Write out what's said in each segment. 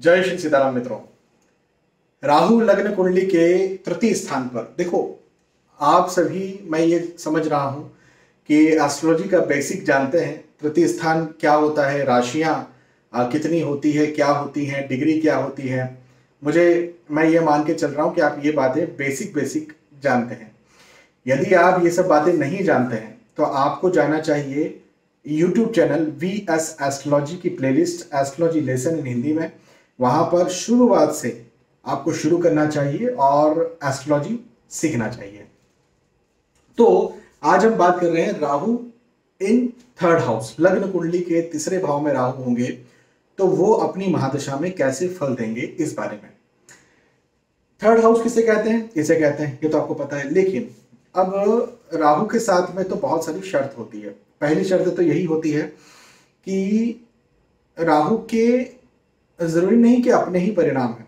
जय श्री सीताराम मित्रों। राहु लग्न कुंडली के तृतीय स्थान पर देखो, आप सभी मैं ये समझ रहा हूं कि एस्ट्रोलॉजी का बेसिक जानते हैं। तृतीय स्थान क्या होता है, राशियां कितनी होती है, क्या होती हैं, डिग्री क्या होती है। मैं ये मान के चल रहा हूं कि आप ये बातें बेसिक जानते हैं। यदि आप ये सब बातें नहीं जानते हैं तो आपको जाना चाहिए YouTube चैनल VS एस्ट्रोलॉजी की playlist astrology lesson in Hindi में। वहां पर शुरुआत से आपको शुरू करना चाहिए और एस्ट्रोलॉजी सीखना चाहिए। तो आज हम बात कर रहे हैं राहु इन थर्ड हाउस। लग्न कुंडली के तीसरे भाव में राहु होंगे तो वो अपनी महादशा में कैसे फल देंगे इस बारे में। थर्ड हाउस किसे कहते हैं, इसे कहते हैं, ये तो आपको पता है। लेकिन अब राहु के साथ में तो बहुत सारी शर्त होती है। पहली शर्त तो यही होती है कि राहु के जरूरी नहीं कि अपने ही परिणाम है।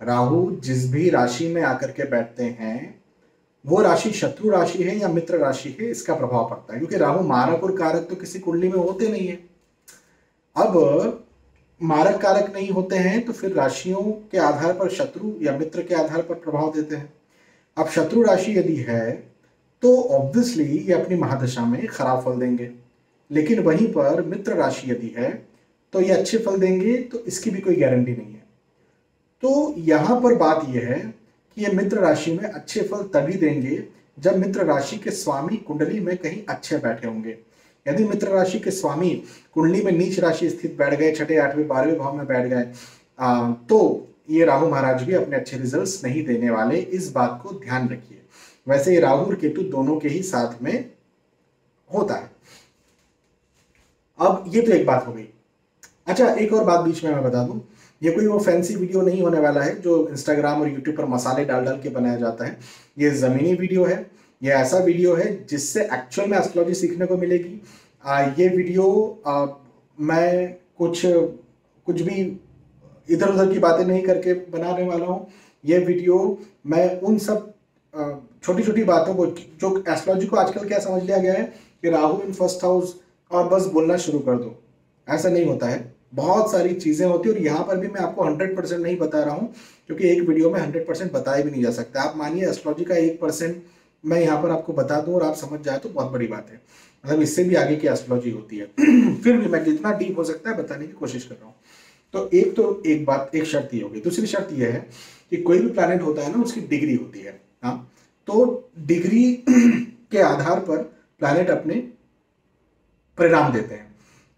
राहु जिस भी राशि में आकर के बैठते हैं वो राशि शत्रु राशि है या मित्र राशि है, इसका प्रभाव पड़ता है। क्योंकि राहु मारक और कारक तो किसी कुंडली में होते नहीं है। अब मारक कारक नहीं होते हैं तो फिर राशियों के आधार पर शत्रु या मित्र के आधार पर प्रभाव देते हैं। अब शत्रु राशि यदि है तो ऑब्वियसली ये अपनी महादशा में खराब फल देंगे, लेकिन वहीं पर मित्र राशि यदि है तो ये अच्छे फल देंगे, तो इसकी भी कोई गारंटी नहीं है। तो यहां पर बात यह है कि ये मित्र राशि में अच्छे फल तभी देंगे जब मित्र राशि के स्वामी कुंडली में कहीं अच्छे बैठे होंगे। यदि मित्र राशि के स्वामी कुंडली में नीच राशि स्थित बैठ गए, छठे, आठवें, 12वें भाव में बैठ गए, तो ये राहु महाराज भी अपने अच्छे रिजल्ट्स नहीं देने वाले। इस बात को ध्यान रखिए। वैसे ये राहु और केतु दोनों के ही साथ में होता है। अब ये तो एक बात हो गई। अच्छा, एक और बात बीच में मैं बता दूं, ये कोई वो फैंसी वीडियो नहीं होने वाला है जो इंस्टाग्राम और यूट्यूब पर मसाले डाल डाल के बनाया जाता है। ये जमीनी वीडियो है। ये ऐसा वीडियो है जिससे एक्चुअल में एस्ट्रोलॉजी सीखने को मिलेगी। ये वीडियो मैं कुछ भी इधर उधर की बातें नहीं करके बनाने वाला हूँ। ये वीडियो मैं उन सब छोटी छोटी बातों को, जो एस्ट्रोलॉजी को आजकल क्या समझ लिया गया है कि राहु इन फर्स्ट हाउस और बस बोलना शुरू कर दो, ऐसा नहीं होता है। बहुत सारी चीजें होती है और यहाँ पर भी मैं आपको 100% नहीं बता रहा हूँ, क्योंकि एक वीडियो में 100% बताया भी नहीं जा सकता। आप मानिए एस्ट्रोलॉजी का 1% मैं यहाँ पर आपको बता दूं और आप समझ जाए तो बहुत बड़ी बात है। मतलब इससे भी आगे की एस्ट्रोलॉजी होती है। फिर भी मैं जितना डीप हो सकता है बताने की कोशिश कर रहा हूँ। तो एक शर्त ये होगी। दूसरी शर्त यह है कि कोई भी प्लैनेट होता है ना, उसकी डिग्री होती है। हाँ, तो डिग्री के आधार पर प्लैनेट अपने परिणाम देते हैं।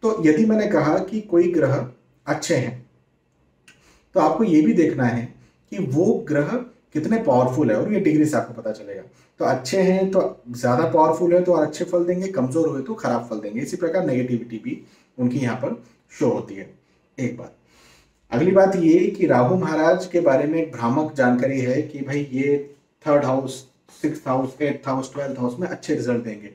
तो यदि मैंने कहा कि कोई ग्रह अच्छे हैं तो आपको यह भी देखना है कि वो ग्रह कितने पावरफुल है और ये डिग्री से आपको पता चलेगा। तो अच्छे हैं तो ज्यादा पावरफुल है तो और अच्छे फल देंगे, कमजोर हुए तो खराब फल देंगे। इसी प्रकार नेगेटिविटी भी उनकी यहाँ पर शो होती है। एक बात। अगली बात ये कि राहु महाराज के बारे में एक भ्रामक जानकारी है कि भाई ये third house, 6th house, 8th house, 12th house में अच्छे रिजल्ट देंगे।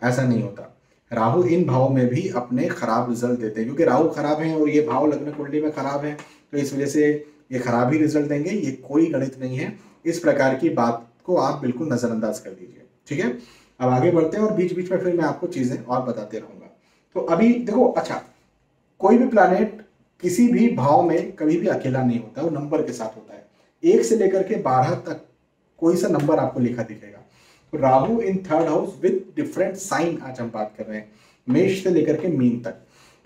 ऐसा नहीं होता। राहु इन भावों में भी अपने खराब रिजल्ट देते हैं, क्योंकि राहु खराब है और ये भाव लग्न कुंडली में खराब है, तो इस वजह से ये खराब ही रिजल्ट देंगे। ये कोई गणित नहीं है। इस प्रकार की बात को आप बिल्कुल नजरअंदाज कर दीजिए। ठीक है, अब आगे बढ़ते हैं और बीच बीच में फिर मैं आपको चीजें और बताते रहूंगा। तो अभी देखो, अच्छा, कोई भी प्लैनेट किसी भी भाव में कभी भी अकेला नहीं होता, वो नंबर के साथ होता है। 1 से लेकर के 12 तक कोई सा नंबर आपको लिखा दिखेगा। तो Rahu in third house with different sign, आज हम बात कर रहे हैं मेष से लेकर के मीन तक।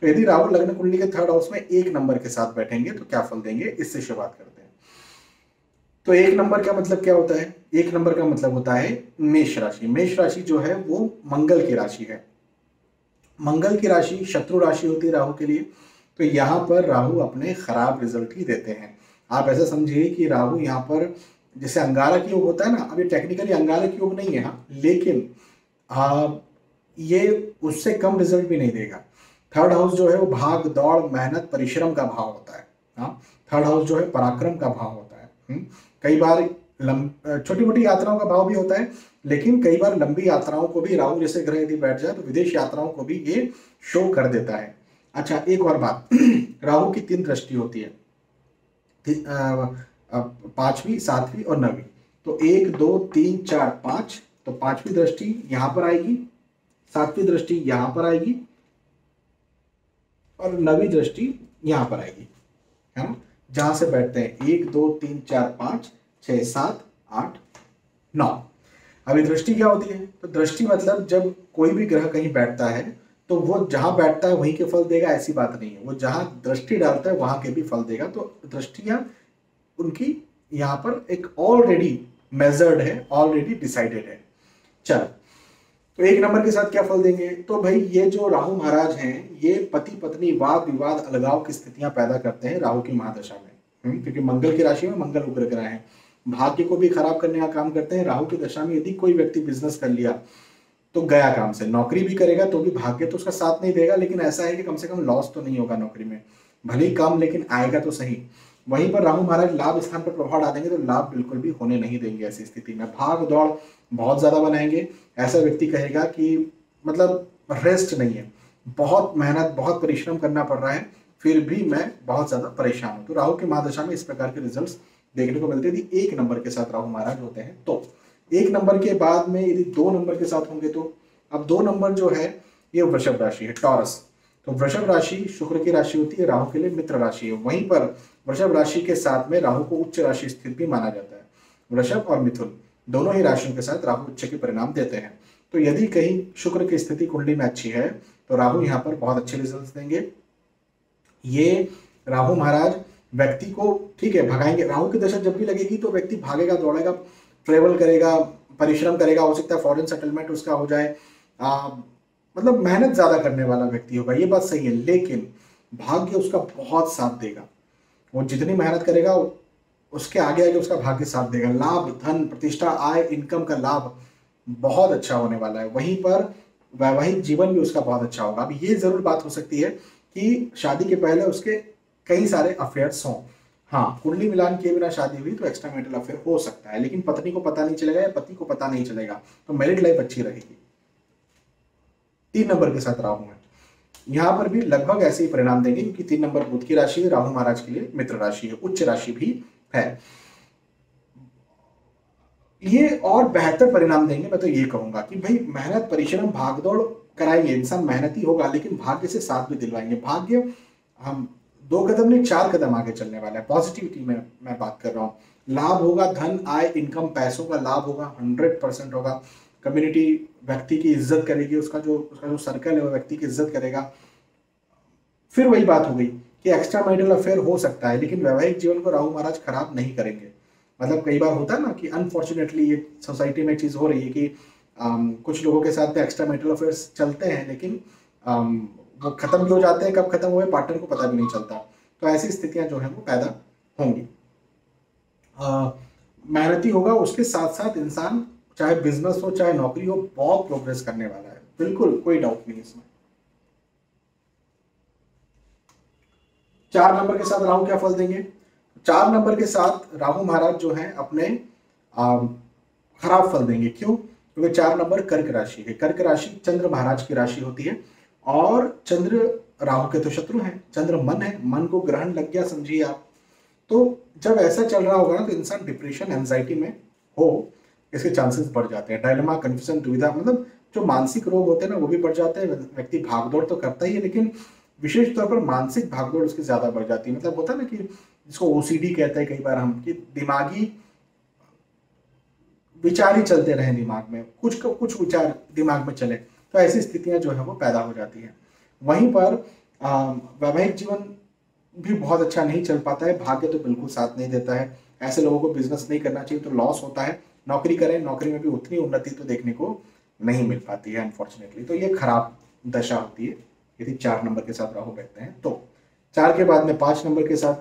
तो यदि राहु लग्न कुंडली के थर्ड हाउस में 1 नंबर के साथ बैठेंगे तो क्या फल देंगे, इससे शुरुआत करते हैं। तो 1 नंबर का मतलब क्या होता है? 1 नंबर का मतलब होता है मेष राशि। मेष राशि जो है वो मंगल की राशि है। मंगल की राशि शत्रु राशि होती है राहु के लिए। तो यहाँ पर राहु अपने खराब रिजल्ट ही देते हैं। आप ऐसा समझिए कि राहु यहाँ पर जैसे अंगारक योग होता है ना, अब ये टेक्निकली अंगारक योग नहीं है, हाँ, लेकिन ये उससे कम रिजल्ट भी नहीं देगा। थर्ड हाउस जो है वो भाग दौड़, मेहनत, परिश्रम का भाव होता है। हाँ, थर्ड हाउस जो है पराक्रम का भाव होता है। कई बार छोटी मोटी यात्राओं का भाव भी होता है, लेकिन कई बार लंबी यात्राओं को भी राहु जैसे ग्रह यदि बैठ जाए तो विदेश यात्राओं को भी ये शो कर देता है। अच्छा, एक और बात, राहु की 3 दृष्टि होती है, 5वीं, 7वीं और 9वीं। तो 1, 2, 3, 4, 5। तो 5वीं दृष्टि यहां पर आएगी, 7वीं दृष्टि यहां पर आएगी और 9वीं दृष्टि यहां पर आएगी। है ना, जहां से बैठते हैं 1 2 3 4 5 6 7 8 9। अभी दृष्टि क्या होती है? तो दृष्टि मतलब जब कोई भी ग्रह कहीं बैठता है तो वो जहां बैठता है वहीं के फल देगा, ऐसी बात नहीं है। वो जहां दृष्टि डालता है वहां के भी फल देगा। तो दृष्टियां उनकी यहाँ पर एक ऑलरेडी मेजर्ड है, ऑलरेडी डिसाइडेड है। चल, तो 1 नंबर के साथ क्या फल देंगे? तो भाई ये जो राहु महाराज हैं, ये पति पत्नी वाद विवाद अलगाव की स्थितियां पैदा करते हैं राहु की महादशा में। क्योंकि मंगल की राशि में मंगल उग्र ग्रह है, भाग्य को भी खराब करने का काम करते हैं। राहु की दशा में यदि कोई व्यक्ति बिजनेस कर लिया तो गया काम से, नौकरी भी करेगा तो भी भाग्य तो उसका साथ नहीं देगा, लेकिन ऐसा है कि कम से कम लॉस तो नहीं होगा नौकरी में, भले ही कम लेकिन आएगा तो सही। वहीं पर राहु महाराज लाभ स्थान पर प्रभाव डालेंगे तो लाभ बिल्कुल भी होने नहीं देंगे। ऐसी स्थिति में भाग दौड़ बहुत ज्यादा बनाएंगे। ऐसा व्यक्ति कहेगा कि मतलब रेस्ट नहीं है, बहुत मेहनत बहुत परिश्रम करना पड़ रहा है, फिर भी मैं बहुत ज्यादा परेशान हूं। तो राहु की महादशा में इस प्रकार के रिजल्ट्स देखने को मिलते हैं। 1 नंबर के साथ राहु महाराज होते हैं। तो 1 नंबर के बाद में यदि 2 नंबर के साथ होंगे तो अब 2 नंबर जो है ये वृषभ राशि है, टॉरस। तो वृषभ राशि शुक्र की राशि होती है, राहु के लिए मित्र राशि है। वहीं पर वृषभ राशि के साथ में राहु को उच्च राशि स्थित भी माना जाता है। वृषभ और मिथुन दोनों ही राशियों के साथ राहु उच्च के परिणाम देते हैं। तो यदि कहीं शुक्र की स्थिति कुंडली में अच्छी है तो राहु यहाँ पर बहुत अच्छे रिजल्ट देंगे। ये राहु महाराज व्यक्ति को ठीक है भगाएंगे। राहु की दशा जब भी लगेगी तो व्यक्ति भागेगा दौड़ेगा, ट्रेवल करेगा, परिश्रम करेगा, हो सकता है फॉरेन सेटलमेंट उसका हो जाए, मतलब मेहनत ज्यादा करने वाला व्यक्ति होगा, ये बात सही है। लेकिन भाग्य उसका बहुत साथ देगा। वो जितनी मेहनत करेगा उसके आगे आगे उसका भाग्य साथ देगा। लाभ, धन, प्रतिष्ठा, आय, इनकम का लाभ बहुत अच्छा होने वाला है। वहीं पर वैवाहिक जीवन भी उसका बहुत अच्छा होगा। अब ये जरूर बात हो सकती है कि शादी के पहले उसके कई सारे अफेयर्स हों। हाँ, कुंडली मिलान किए बिना शादी हुई तो एक्स्ट्रा मैरिटल अफेयर हो सकता है, लेकिन पत्नी को पता नहीं चलेगा या पति को पता नहीं चलेगा, तो मैरिड लाइफ अच्छी रहेगी। 3 नंबर के साथ राहु है, यहां पर भी लगभग ऐसे ही परिणाम देंगे, क्योंकि 3 नंबर बुध की राशि है, राहु महाराज के लिए मित्र राशि है, उच्च राशि भी है। ये और बेहतर परिणाम देंगे। मैं तो ये कहूंगा कि भाई मेहनत परिश्रम भागदौड़ कराएंगे, इंसान मेहनती होगा, लेकिन भाग्य से साथ भी दिलवाएंगे। भाग्य हम 2 कदम नहीं 4 कदम आगे चलने वाला है। पॉजिटिविटी में मैं बात कर रहा हूँ। लाभ होगा, धन, आय, इनकम, पैसों का लाभ होगा, 100% होगा। कम्युनिटी व्यक्ति की इज्जत करेगी, उसका जो सर्कल है वो व्यक्ति की इज्जत करेगा। फिर वही बात हो गई कि एक्स्ट्रा मैरिटल अफेयर हो सकता है, लेकिन वैवाहिक जीवन को राहु महाराज खराब नहीं करेंगे। मतलब कई बार होता है ना कि अनफॉर्चुनेटली ये सोसाइटी में चीज हो रही है कि कुछ लोगों के साथ में एक्स्ट्रा मैरिटल अफेयर्स चलते हैं, लेकिन वो खत्म भी हो जाते हैं, कब खत्म हुए पार्टनर को पता भी नहीं चलता। तो ऐसी स्थितियां जो है वो पैदा होंगी। मेहनती होगा, उसके साथ साथ इंसान चाहे बिजनेस हो चाहे नौकरी हो बहुत प्रोग्रेस करने वाला है, बिल्कुल कोई डाउट नहीं इसमें। 4 नंबर के साथ राहु क्या फल देंगे? 4 नंबर के साथ राहु महाराज जो है अपने खराब फल देंगे। क्यों? क्योंकि 4 नंबर कर्क राशि है। कर्क राशि चंद्र महाराज की राशि होती है, और चंद्र राहु के तो शत्रु हैं। चंद्र मन है, मन को ग्रहण लग गया समझिए आप। तो जब ऐसा चल रहा होगा ना तो इंसान डिप्रेशन एंजाइटी में हो, इसके चांसेस बढ़ जाते हैं। डायलेमा, कंफ्यूजन, दुविधा, मतलब जो मानसिक रोग होते हैं ना वो भी बढ़ जाते हैं। व्यक्ति भागदौड़ तो करता ही है, लेकिन विशेष तौर पर मानसिक भागदौड़ उसकी ज्यादा बढ़ जाती है। मतलब होता है ना कि जिसको ओसीडी कहते हैं कई बार हम, कि दिमागी विचार ही चलते रहे दिमाग में, कुछ विचार दिमाग में चले, तो ऐसी स्थितियां जो है वो पैदा हो जाती हैं। वहीं पर वैवाहिक जीवन भी बहुत अच्छा नहीं चल पाता है। भाग्य तो बिल्कुल साथ नहीं देता है। ऐसे लोगों को बिजनेस नहीं करना चाहिए, तो लॉस होता है। नौकरी करें, नौकरी में भी उतनी उन्नति तो देखने को नहीं मिल पाती है अनफॉर्चुनेटली। तो ये खराब दशा होती है यदि 4 नंबर के साथ राहु बैठते हैं। तो 4 के बाद में 5 नंबर के साथ,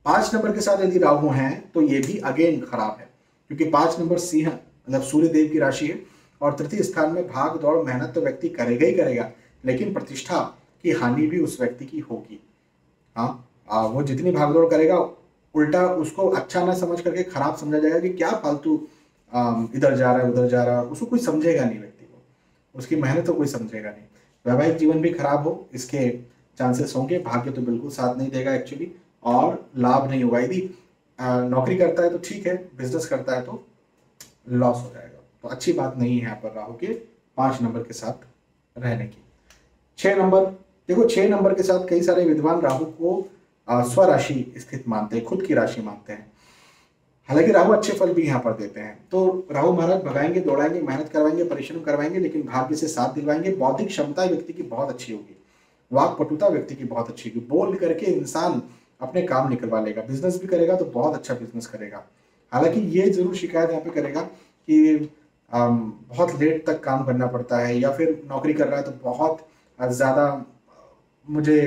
5 नंबर के साथ यदि राहु हैं तो ये भी अगेन खराब है, क्योंकि 5 नंबर सिंह मतलब सूर्य देव की राशि है, और तृतीय स्थान में भाग दौड़ मेहनत तो व्यक्ति करेगा ही करेगा, लेकिन प्रतिष्ठा की हानि भी उस व्यक्ति की होगी। हाँ, वो जितनी भागदौड़ करेगा उल्टा उसको अच्छा ना समझ करके खराब समझा जाएगा कि क्या फालतू इधर जा रहा है उधर जा रहा है, उसको कोई समझेगा नहीं, व्यक्ति को उसकी मेहनत तो कोई समझेगा नहीं। वैवाहिक जीवन भी खराब हो इसके चांसेस होंगे। भाग्य तो बिल्कुल साथ नहीं देगा एक्चुअली, और लाभ नहीं होगा। यदि नौकरी करता है तो ठीक है, बिजनेस करता है तो लॉस हो जाएगा। तो अच्छी बात नहीं है यहाँ पर राहु के 5 नंबर के साथ रहने की। 6 नंबर देखो 6 नंबर के साथ कई सारे विद्वान राहु को स्वराशि स्थित मानते हैं, खुद की राशि मानते हैं। हालांकि राहु अच्छे फल भी यहाँ पर देते हैं। तो राहु महाराज भगाएंगे, दौड़ाएंगे, मेहनत करवाएंगे, परिश्रम करवाएंगे, लेकिन भाग्य से साथ दिलवाएंगे। बौद्धिक क्षमता व्यक्ति की बहुत अच्छी होगी, वाक पटुता व्यक्ति की बहुत अच्छी होगी, बोल करके इंसान अपने काम निकलवा लेगा। बिजनेस भी करेगा तो बहुत अच्छा बिजनेस करेगा। हालांकि ये जरूर शिकायत यहाँ पे करेगा कि बहुत लेट तक काम करना पड़ता है, या फिर नौकरी कर रहा है तो बहुत ज़्यादा मुझे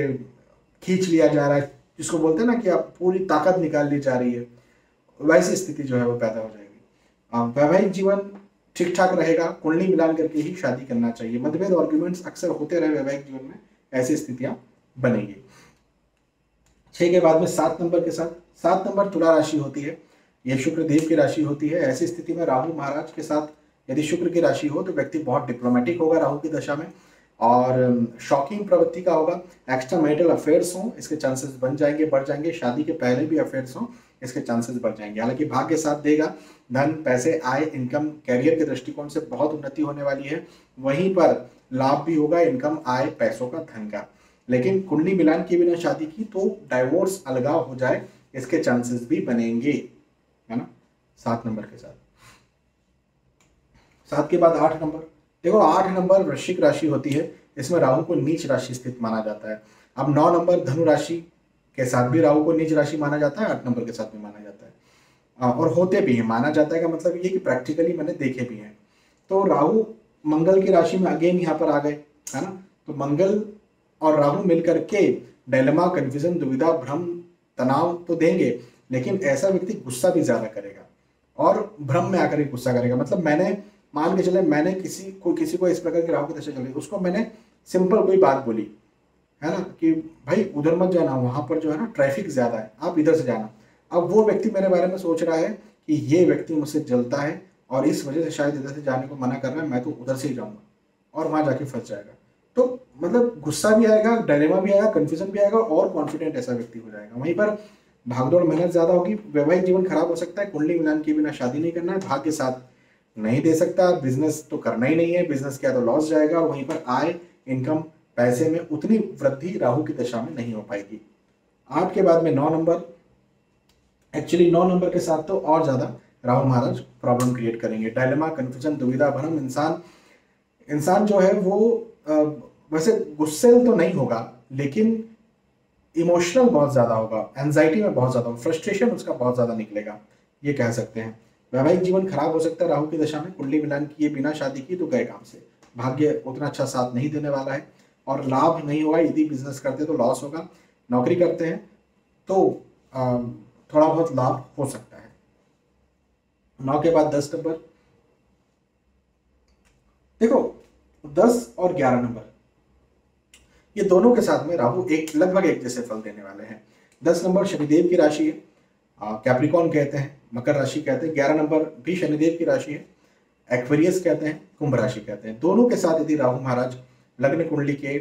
खींच लिया जा रहा है, जिसको बोलते हैं ना कि आप पूरी ताकत निकाल ली जा रही है, वैसी स्थिति जो है वो पैदा हो जाएगी। वैवाहिक जीवन ठीक ठाक रहेगा, कुंडली मिलान करके ही शादी करना चाहिए। मतभेद आर्ग्यूमेंट्स अक्सर होते रहे वैवाहिक जीवन में, ऐसी स्थितियां बनेगी। 6 के बाद में 7 नंबर के साथ, 7 नंबर तुला राशि होती है, यह शुक्र देव की राशि होती है। ऐसी स्थिति में राहु महाराज के साथ यदि शुक्र की राशि हो तो व्यक्ति बहुत डिप्लोमेटिक होगा राहु की दशा में, और शॉकिंग प्रवृत्ति का होगा। एक्स्ट्रा मैरिटल अफेयर्स हों, इसके चांसेस बन जाएंगे, बढ़ जाएंगे। शादी के पहले भी अफेयर्स हों, इसके चांसेस बढ़ जाएंगे। हालांकि भाग्य साथ देगा, धन, पैसे, आय, इनकम, कैरियर के दृष्टिकोण से बहुत उन्नति होने वाली है। वहीं पर लाभ भी होगा, इनकम, आय, पैसों का, धन का। लेकिन कुंडली मिलान के बिना शादी की तो डाइवोर्स, अलगाव हो जाए, इसके चांसेस भी बनेंगे, है ना। 7 नंबर के साथ, 7 के बाद 8 नंबर। देखो 8 नंबर वृश्चिक राशि होती है, इसमें राहु को नीच राशि स्थित माना जाता है। अब 9 नंबर धनु राशि के साथ भी राहु को नीच राशि माना जाता है, 8 नंबर के साथ भी माना जाता है, और होते भी हैं। माना जाता है का मतलब ये कि प्रैक्टिकली मैंने देखे भी हैं। तो राहु मंगल की राशि में अगेन यहाँ पर आ गए, है ना। तो मंगल और राहु मिलकर के डायलेमा, कंफ्यूजन, दुविधा, भ्रम, तनाव तो देंगे, लेकिन ऐसा व्यक्ति गुस्सा भी ज्यादा करेगा और भ्रम में आकर गुस्सा करेगा। मतलब मैंने मान के चले, मैंने किसी को इस प्रकार की राहु की दशा चल रही, उसको मैंने सिंपल कोई बात बोली, है ना, कि भाई उधर मत जाना, वहां पर जो है ना ट्रैफिक ज्यादा है, आप इधर से जाना। अब वो व्यक्ति मेरे बारे में सोच रहा है कि ये व्यक्ति मुझसे जलता है और इस वजह से शायद इधर से जाने को मना कर रहा है, मैं तो उधर से ही जाऊंगा, और वहां जाके फंस जाएगा। तो मतलब गुस्सा भी आएगा, डायलेमा भी आएगा, कंफ्यूजन भी आएगा, और कॉन्फिडेंट ऐसा व्यक्ति हो जाएगा। वहीं पर भागदौड़, मेहनत ज्यादा होगी, वैवाहिक जीवन खराब हो सकता है। कुंडली मिलान के बिना शादी नहीं करना है, भाग्य साथ नहीं दे सकता, बिजनेस तो करना ही नहीं है, बिजनेस किया तो लॉस जाएगा। वहीं पर आय, इनकम, पैसे में उतनी वृद्धि राहु की दशा में नहीं हो पाएगी। 8 के बाद में 9 नंबर, एक्चुअली 9 नंबर के साथ तो और ज्यादा राहु महाराज प्रॉब्लम क्रिएट करेंगे। डायलेमा, कंफ्यूजन, दुविधा, भ्रम। इंसान जो है वो वैसे गुस्से तो नहीं होगा, लेकिन इमोशनल बहुत ज्यादा होगा, एंजाइटी में बहुत ज्यादा, फ्रस्ट्रेशन उसका बहुत ज्यादा निकलेगा, ये कह सकते हैं। वैवाहिक जीवन खराब हो सकता है राहु की दशा में। कुंडली मिलान किए बिना शादी की तो गए काम से। भाग्य उतना अच्छा साथ नहीं देने वाला है, और लाभ नहीं होगा। यदि बिजनेस करते तो लॉस होगा, नौकरी करते हैं तो थोड़ा बहुत लाभ हो सकता है। 9 के बाद 10 नंबर, देखो 10 और 11 नंबर, ये दोनों के साथ में राहु लगभग एक जैसे फल देने वाले हैं। 10 नंबर शनिदेव की राशि है, कैप्रिकॉर्न कहते हैं, मकर राशि कहते हैं। 11 नंबर भी शनिदेव की राशि है, एक्वेरियस कहते हैं, कुंभ राशि कहते हैं। दोनों के साथ यदि राहु महाराज लग्न कुंडली के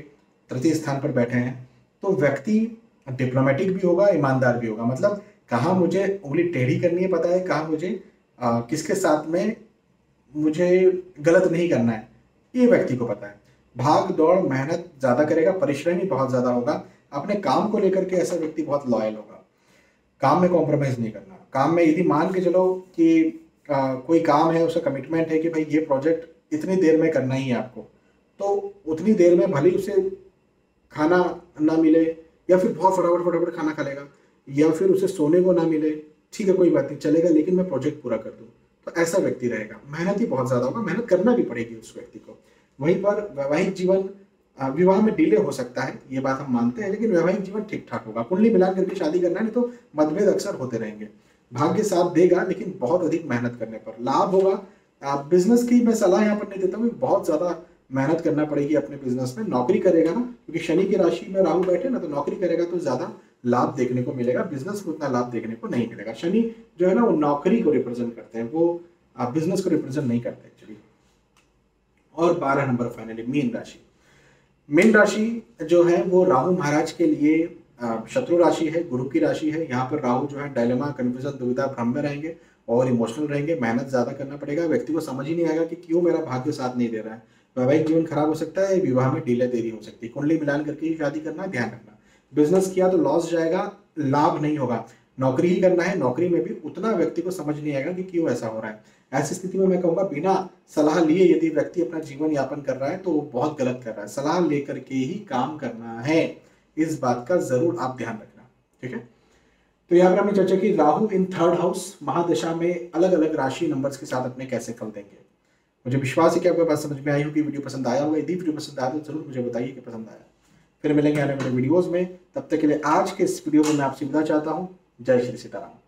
तृतीय स्थान पर बैठे हैं तो व्यक्ति डिप्लोमेटिक भी होगा, ईमानदार भी होगा। मतलब कहाँ मुझे उंगली टेढ़ी करनी है पता है, कहाँ मुझे किसके साथ में मुझे गलत नहीं करना है, ये व्यक्ति को पता है। भाग दौड़, मेहनत ज्यादा करेगा, परिश्रमी बहुत ज्यादा होगा। अपने काम को लेकर के ऐसा व्यक्ति बहुत लॉयल होगा, काम में कॉम्प्रोमाइज नहीं करना। काम में यदि मान के चलो कि कोई काम है, उसका कमिटमेंट है कि भाई ये प्रोजेक्ट इतनी देर में करना ही है आपको, तो उतनी देर में भले उसे खाना ना मिले, या फिर बहुत फटाफट खाना खा लेगा, या फिर उसे सोने को ना मिले, ठीक है कोई बात नहीं चलेगा, लेकिन मैं प्रोजेक्ट पूरा कर दूं, तो ऐसा व्यक्ति रहेगा। मेहनत ही बहुत ज्यादा होगा, मेहनत करना भी पड़ेगी उस व्यक्ति को। वहीं पर वैवाहिक जीवन, विवाह में डिले हो सकता है, ये बात हम मानते हैं, लेकिन वैवाहिक जीवन ठीक ठाक होगा। कुंडली मिलान करके शादी करना है, नहीं तो मतभेद अक्सर होते रहेंगे। भाग्य साथ देगा, लेकिन बहुत अधिक मेहनत करने पर लाभ होगा। बिजनेस की मैं सलाह यहाँ पर नहीं देता हूँ, बहुत ज्यादा मेहनत करना पड़ेगी अपने बिजनेस में। नौकरी करेगा ना, क्योंकि शनि की राशि में राहु बैठे ना, तो नौकरी करेगा तो ज्यादा लाभ देखने को मिलेगा, बिजनेस में उतना लाभ देखने को नहीं मिलेगा। शनि जो है ना वो नौकरी को रिप्रेजेंट करते हैं, वो बिजनेस को रिप्रेजेंट नहीं करते एक्चुअली। और 12 नंबर फाइनली मीन राशि। मीन राशि जो है वो राहु महाराज के लिए शत्रु राशि है, गुरु की राशि है। यहाँ पर राहु जो है डायलेमा, कंफ्यूजन, दुविधा, भ्रम में रहेंगे और इमोशनल रहेंगे। मेहनत ज्यादा करना पड़ेगा, व्यक्ति को समझ ही नहीं आएगा कि क्यों मेरा भाग्य साथ नहीं दे रहा है। वैवाहिक जीवन खराब हो सकता है, विवाह में डिले देरी हो सकती है। कुंडली मिलान करके ही शादी करना, ध्यान रखना। बिजनेस किया तो लॉस जाएगा, लाभ नहीं होगा। नौकरी ही करना है, नौकरी में भी उतना व्यक्ति को समझ नहीं आएगा कि क्यों ऐसा हो रहा है। ऐसी स्थिति में मैं कहूंगा बिना सलाह लिए यदि व्यक्ति अपना जीवन यापन कर रहा है तो वो बहुत गलत कर रहा है। सलाह लेकर के ही काम करना है, इस बात का जरूर आप ध्यान रखना। ठीक है, तो यहाँ पर हमने चर्चा की राहु इन थर्ड हाउस महादशा में अलग अलग राशि नंबर्स के साथ अपने कैसे फल देंगे। मुझे विश्वास है कि आपको बात समझ में आई होगी, वीडियो पसंद आया होगा। यदि वीडियो पसंद आया तो जरूर मुझे बताइए कि पसंद आया। फिर मिलेंगे आने वाले वीडियोस में, तब तक के लिए आज के इस वीडियो में मैं आपसे विदा चाहता हूँ। जय श्री सीताराम।